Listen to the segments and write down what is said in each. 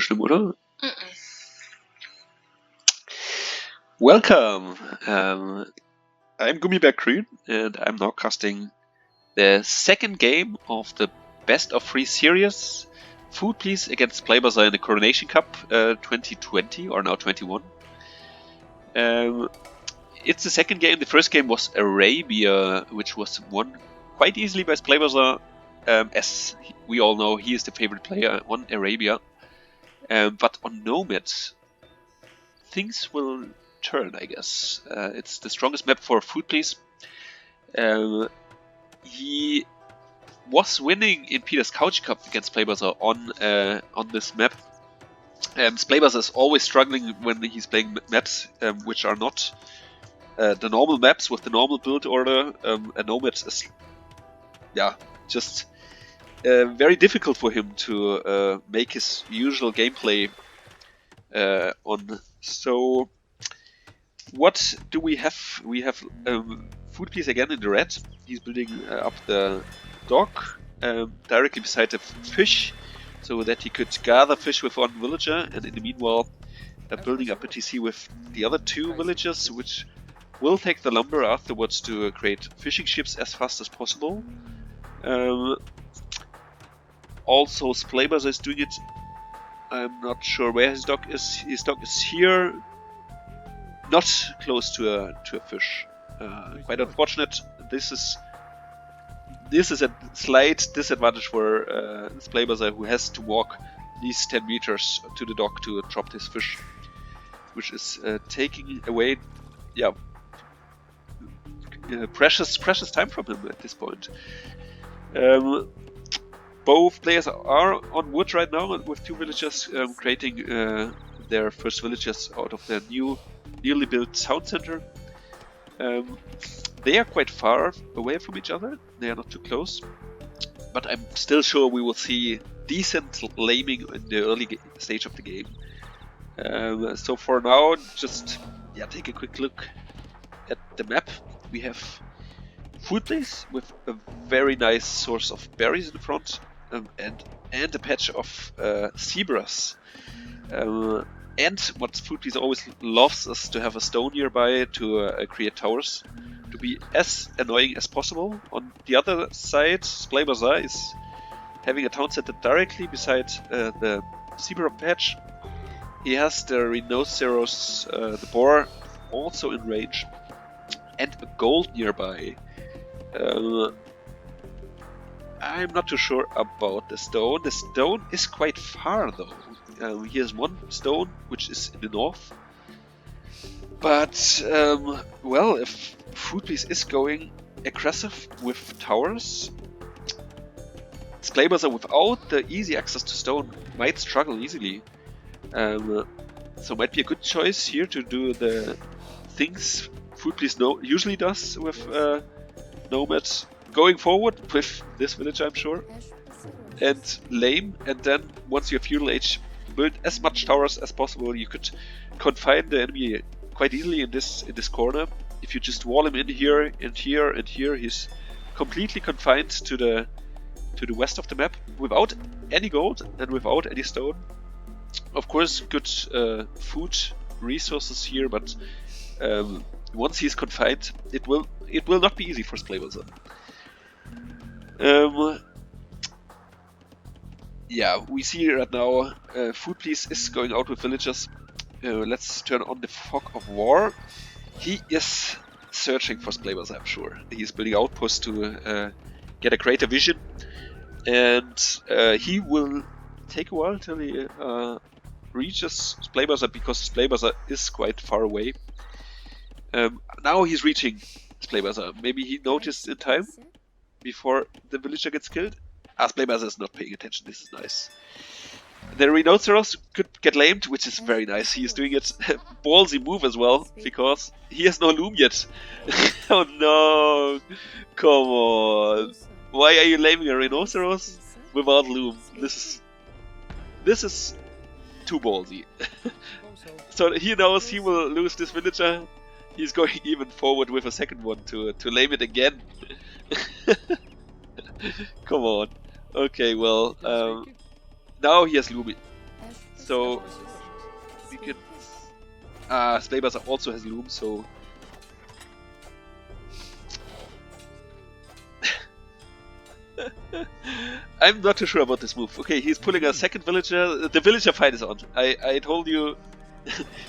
schlimm, oder? Welcome! I'm Gummibär Grün, and I'm now casting the second game of the best of 3 series, Food Please against SplayBuzzer in the Coronation Cup 2020, or now 21. It's the second game. The first game was Arabia, which was won quite easily by SplayBuzzer. As we all know, he is the favorite player on Arabia. But on Nomad, things will turn, I guess. It's the strongest map for Food Please. He was winning in Peter's Couch Cup against SplayBuzzer on this map. SplayBuzzer is always struggling when he's playing maps which are not the normal maps with the normal build order. And Nomad is, just very difficult for him to make his usual gameplay on. So what do we have? We have Food Please again in the red. He's building up the dock directly beside the fish, so that he could gather fish with one villager, and in the meanwhile building up a TC with the other 2 villagers, which will take the lumber afterwards to create fishing ships as fast as possible. Also, SplayBuzzer is doing it. I'm not sure where his dock is. His dock is here, not close to a fish. Quite unfortunate. This is a slight disadvantage for SplayBuzzer, who has to walk these 10 meters to the dock to drop his fish, which is taking away, precious time from him at this point. Both players are on wood right now, with 2 villagers creating their first villages out of their newly built town center. They are quite far away from each other. They are not too close, but I'm still sure we will see decent laming in the early stage of the game. So for now, just take a quick look at the map. We have Food Please with a very nice source of berries in front, and a patch of zebras. And what Food Please always loves is to have a stone nearby to create towers, to be as annoying as possible. On the other side, SplayBuzzer is having a town center directly beside the zebra patch. He has the rhinoceros, the boar, also in range, and a gold nearby. I'm not too sure about the stone. The stone is quite far though. He has 1 stone which is in the north. But, well, if Food Please is going aggressive with towers, SplayBuzzer without the easy access to stone might struggle easily. So might be a good choice here to do the things Food Please usually does with Nomad, going forward with this village, I'm sure, and lame, and then once you have feudal age, build as much towers as possible. You could confine the enemy quite easily in this corner. If you just wall him in here and here and here, he's completely confined to the west of the map without any gold and without any stone. Of course, good food resources here, but once he's confined, it will not be easy for SplayBuzzer. We see right now Food Please is going out with villagers. Let's turn on the Fog of War. He is searching for SplayBuzzer, I'm sure. He's building outposts to get a greater vision, and he will take a while till he reaches SplayBuzzer, because SplayBuzzer is quite far away. Now he's reaching SplayBuzzer. Maybe he noticed in time before the villager gets killed. SplayBuzzer is not paying attention. This is nice. The rhinoceros could get lamed, which is very nice. He is doing it ballsy move as well, because he has no loom yet. Oh no! Come on! Why are you laming a rhinoceros without loom? This is too ballsy. So he knows he will lose this villager. He's going even forward with a second one to lame it again. Come on. Okay, well, now he has Lumi. So we can. SplayBuzzer also has loom, so. I'm not too sure about this move. Okay, he's pulling a second villager. The villager fight is on. I told you.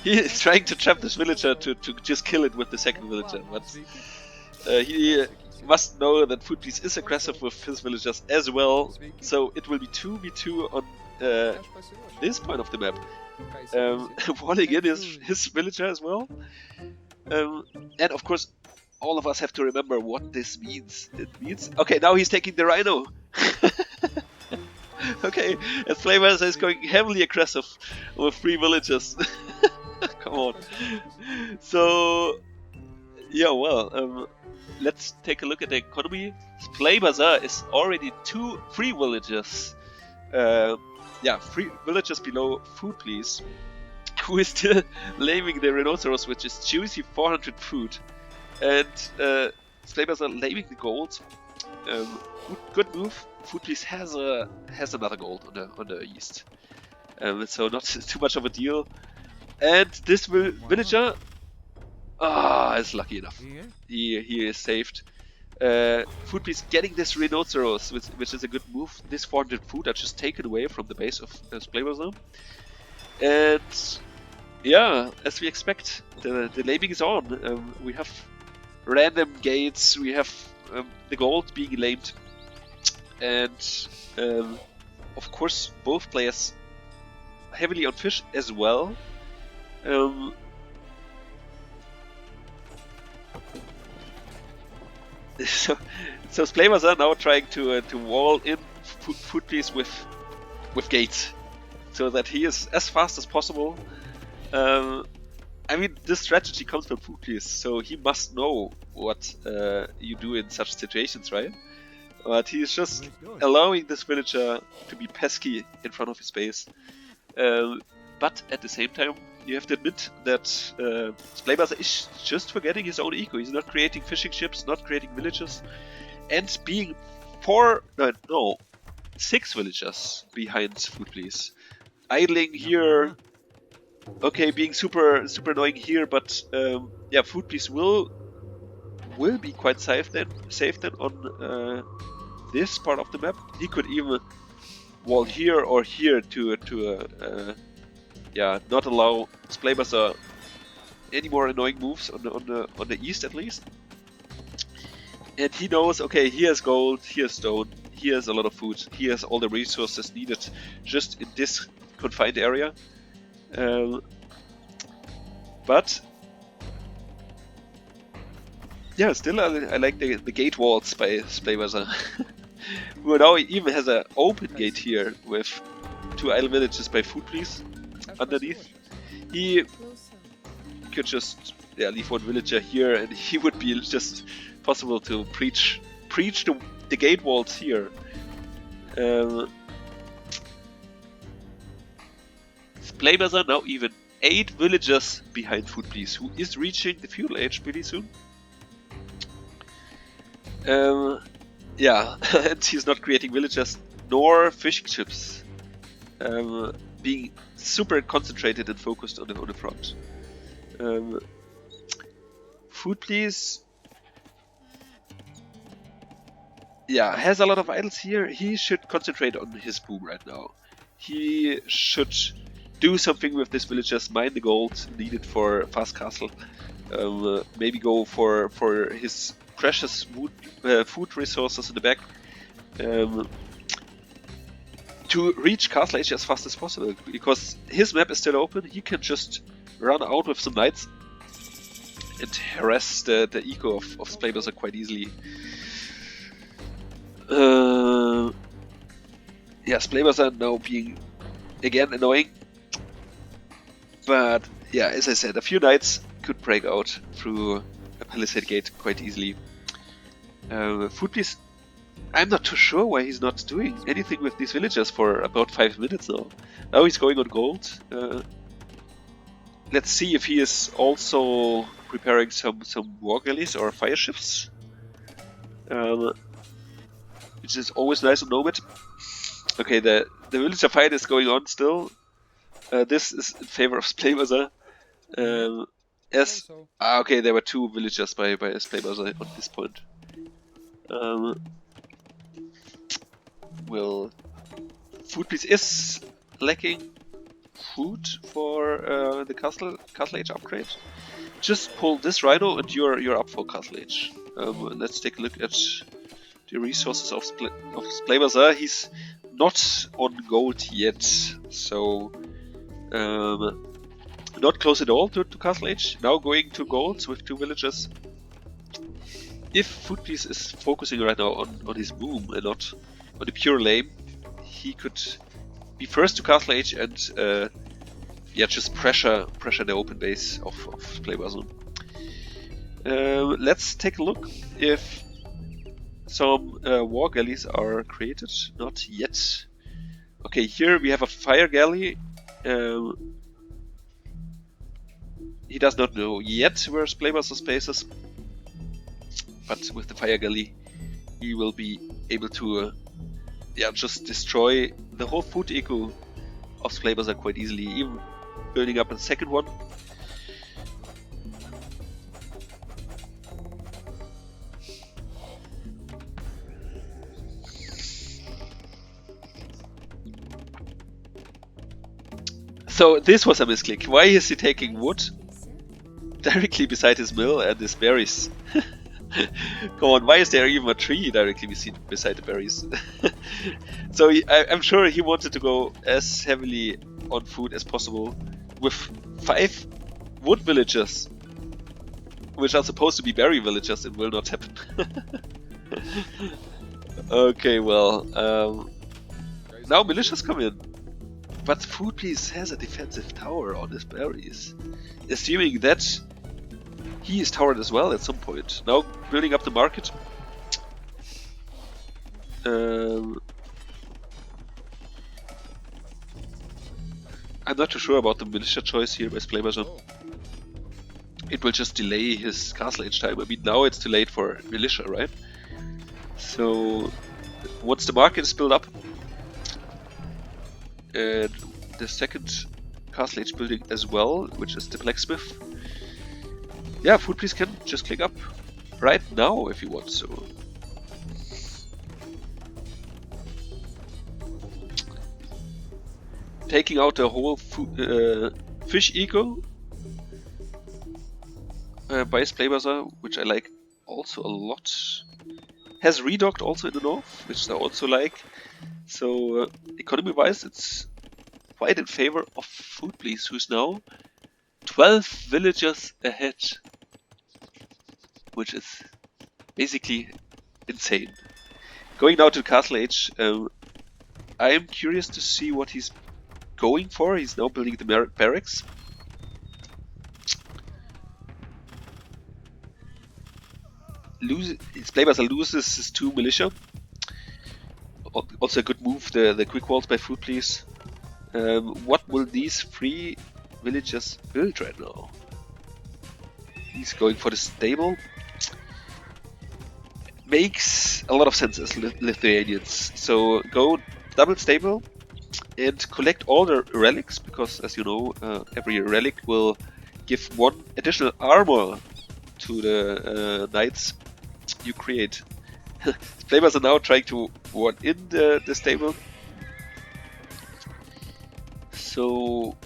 He is trying to trap this villager to just kill it with the second villager, but he must know that Foodpiece is aggressive with his villagers as well, so it will be 2v2 on this point of the map. Walling in his villager as well. And of course, all of us have to remember what this means. It means... Okay, now he's taking the rhino! Okay, and SplayBuzzer is going heavily aggressive with 3 villagers. Come on. So, yeah, well, let's take a look at the economy. SplayBuzzer is already 3 villagers. Yeah, 3 villagers below food, please. Who is still laming the rhinoceros, which is juicy 400 food. And SplayBuzzer laming the gold. Good move. Food please has another gold on the east, so not too much of a deal. And this villager, is lucky enough. He is saved. Food please getting this rhinoceros, which is a good move. This 400 food are just taken away from the base of SplayBuzzer. And yeah, as we expect, the laming is on. We have random gates. We have the gold being lamed. And of course, both players heavily on fish as well. So SplayBuzzer are now trying to wall in food please with gates, so that he is as fast as possible. I mean, this strategy comes from food please, so he must know what you do in such situations, right? But he is just allowing this villager to be pesky in front of his base. But at the same time, you have to admit that SplayBuzzer is just forgetting his own eco. He's not creating fishing ships, not creating villages, and being 6 villagers behind food please. Idling here, okay, being super annoying here, but yeah, food please will be quite safe then on this part of the map. He could even wall here or here to yeah, not allow SplayBuzzer any more annoying moves on the east at least. And he knows, okay, he has gold, he has stone, he has a lot of food, he has all the resources needed just in this confined area. But yeah, still I like the gate walls by SplayBuzzer. Who now even has an open gate here with 2 idle villages by food please underneath. He could just leave 1 villager here, and he would be just possible to breach the gate walls here. SplayBuzzer now even 8 villagers behind food please, who is reaching the feudal age pretty soon. Yeah, and he's not creating villagers nor fishing ships, being super concentrated and focused on the front. Food please, yeah, has a lot of idols here. He should concentrate on his boom right now. He should do something with this villagers, mine the gold needed for fast castle. Maybe go for his precious food resources in the back, to reach Castle Age as fast as possible, because his map is still open. He can just run out with some knights and harass the eco of SplayBuzzer quite easily. Yeah, SplayBuzzer now being again annoying, but yeah, as I said, a few knights could break out through a palisade gate quite easily. Food please, I'm not too sure why he's not doing anything with these villagers for about 5 minutes now. Now he's going on gold. Let's see if he is also preparing some war galleys or fire ships, which is always nice on Nomad. Okay, the villager fight is going on still. This is in favor of SplayBuzzer. Okay, there were 2 villagers by SplayBuzzer on this point. Well, food piece is lacking food for the castle age upgrade. Just pull this rhino and you're up for castle age. Let's take a look at the resources of SplayBuzzer. He's not on gold yet, so not close at all to castle age. Now going to golds with 2 villagers. If Foodpiece is focusing right now on his boom and not on the pure lane, he could be first to castle age and yeah, just pressure the open base of SplayBuzzer. Let's take a look if some war galleys are created. Not yet. Okay, here we have a fire galley. He does not know yet where SplayBuzzer's base is, but with the fire galley he will be able to yeah, just destroy the whole food eco of SplayBuzzer quite easily, even building up a second one. So this was a misclick. Why is he taking wood directly beside his mill and his berries? Come on, why is there even a tree directly beside the berries? So I'm sure he wanted to go as heavily on food as possible with 5 wood villagers, which are supposed to be berry villagers. It will not happen. Okay, well, now militias come in. But Food Piece has a defensive tower on his berries, assuming that he is towered as well at some point. Now building up the market. I'm not too sure about the militia choice here by SplayBuzzer. It will just delay his castle age time. I mean, now it's too late for militia, right? So once the market is built up, and the second castle age building as well, which is the blacksmith. Yeah, Food Piece can just click up right now if you want so. Taking out the whole fish eco by SplayBuzzer, which I like also a lot. Has redocked also in the north, which I also like. So economy wise it's quite in favor of Food Piece, who's now 12 villagers ahead, which is basically insane. Going now to Castle Age, I am curious to see what he's going for. He's now building the barracks. SplayBuzzer loses his 2 militia. Also a good move, the quick walls by Food Piece. What will these 3 villagers build right now? He's going for the stable. Makes a lot of sense as Lithuanians. So go double stable and collect all the relics, because as you know, every relic will give 1 additional armor to the knights you create. SplayBuzzer are now trying to ward in the stable. So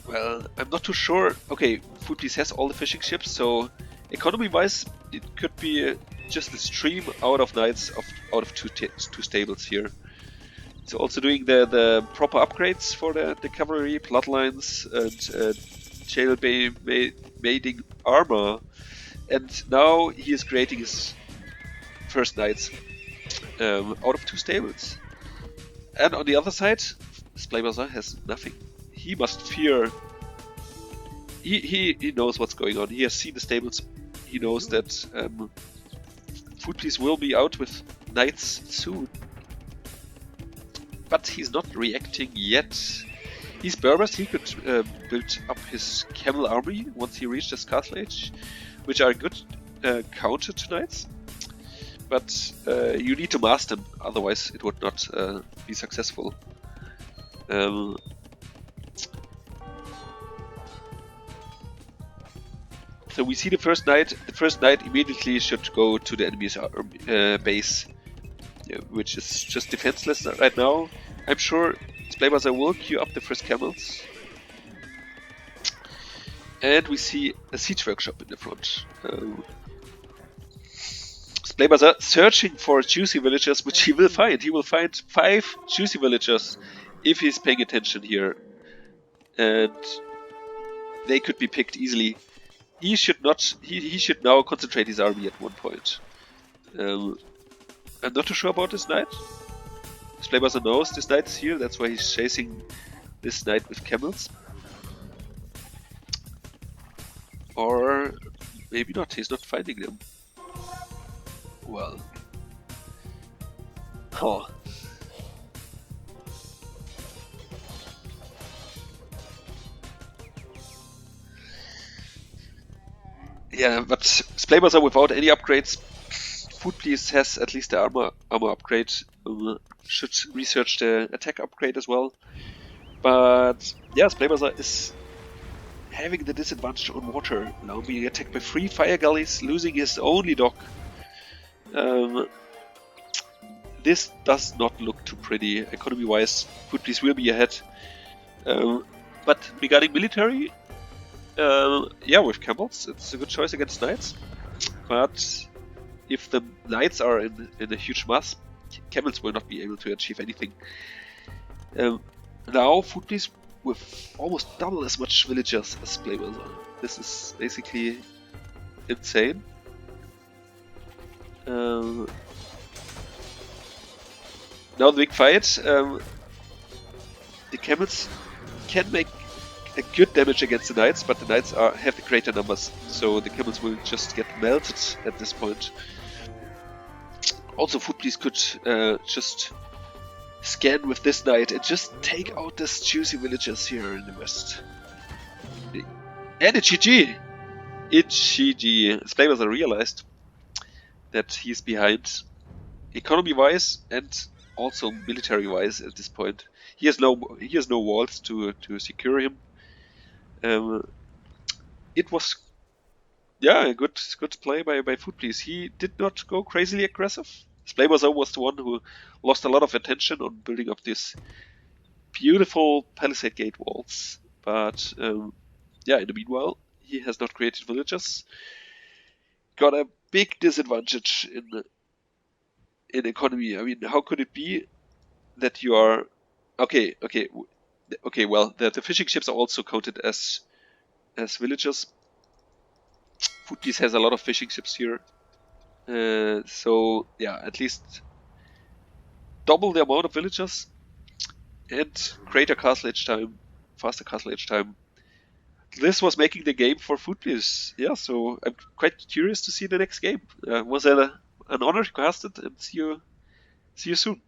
well, I'm not too sure. Okay, Food Piece has all the fishing ships, so economy wise it could be just a stream out of knights out of 2 stables here. So also doing the proper upgrades for the cavalry, bloodlines, and jailbaiting armor. And now he is creating his first knights out of 2 stables. And on the other side, SplayBuzzer has nothing. He must fear. He knows what's going on. He has seen the stables. He knows that Food Piece will be out with knights soon. But he's not reacting yet. He's Berbers. He could build up his camel army once he reached his castle age, which are good counter to knights. but you need to master them, otherwise it would not be successful. So we see the first knight. The first knight immediately should go to the enemy's base, which is just defenseless right now. I'm sure SplayBuzzer will queue up the first camels. And we see a siege workshop in the front. SplayBuzzer searching for juicy villagers, which he will find. He will find 5 juicy villagers if he's paying attention here. And they could be picked easily. He should not. He should now concentrate his army at one point. I'm not too sure about this knight. SplayBuzzer knows this knight is here, that's why he's chasing this knight with camels. Or maybe not, he's not finding them. Well. Oh. Yeah, but SplayBuzzer without any upgrades. Food Please has at least the armor upgrade. Should research the attack upgrade as well. But yeah, SplayBuzzer is having the disadvantage on water, now being attacked by 3 fire gullies, losing his only dock. This does not look too pretty. Economy wise, Food Please will be ahead. But regarding military, yeah, with camels, it's a good choice against knights. But if the knights are in a huge mass, camels will not be able to achieve anything. Now, Food Please with almost double as much villagers as SplayBuzzer. This is basically insane. Now the big fight. The camels can make a good damage against the knights, but the knights have the greater numbers, so the camels will just get melted at this point. Also, Food Please could just scan with this knight and just take out these juicy villagers here in the west. And it's GG! It's GG. SplayBuzzer realized that he's behind economy-wise and also military-wise at this point. He has no walls to secure him. It was, yeah, a good play by Food Please. He did not go crazily aggressive. SplayBuzzer was the one who lost a lot of attention on building up these beautiful palisade gate walls. But yeah, in the meanwhile, he has not created villagers. Got a big disadvantage in economy. I mean, how could it be that you are okay? Well, the fishing ships are also counted as villagers. Food Please has a lot of fishing ships here. So yeah, at least double the amount of villagers and greater castle age time, faster castle age time. This was making the game for Food Please. Yeah, so I'm quite curious to see the next game. Was an honor to cast it, and see you soon.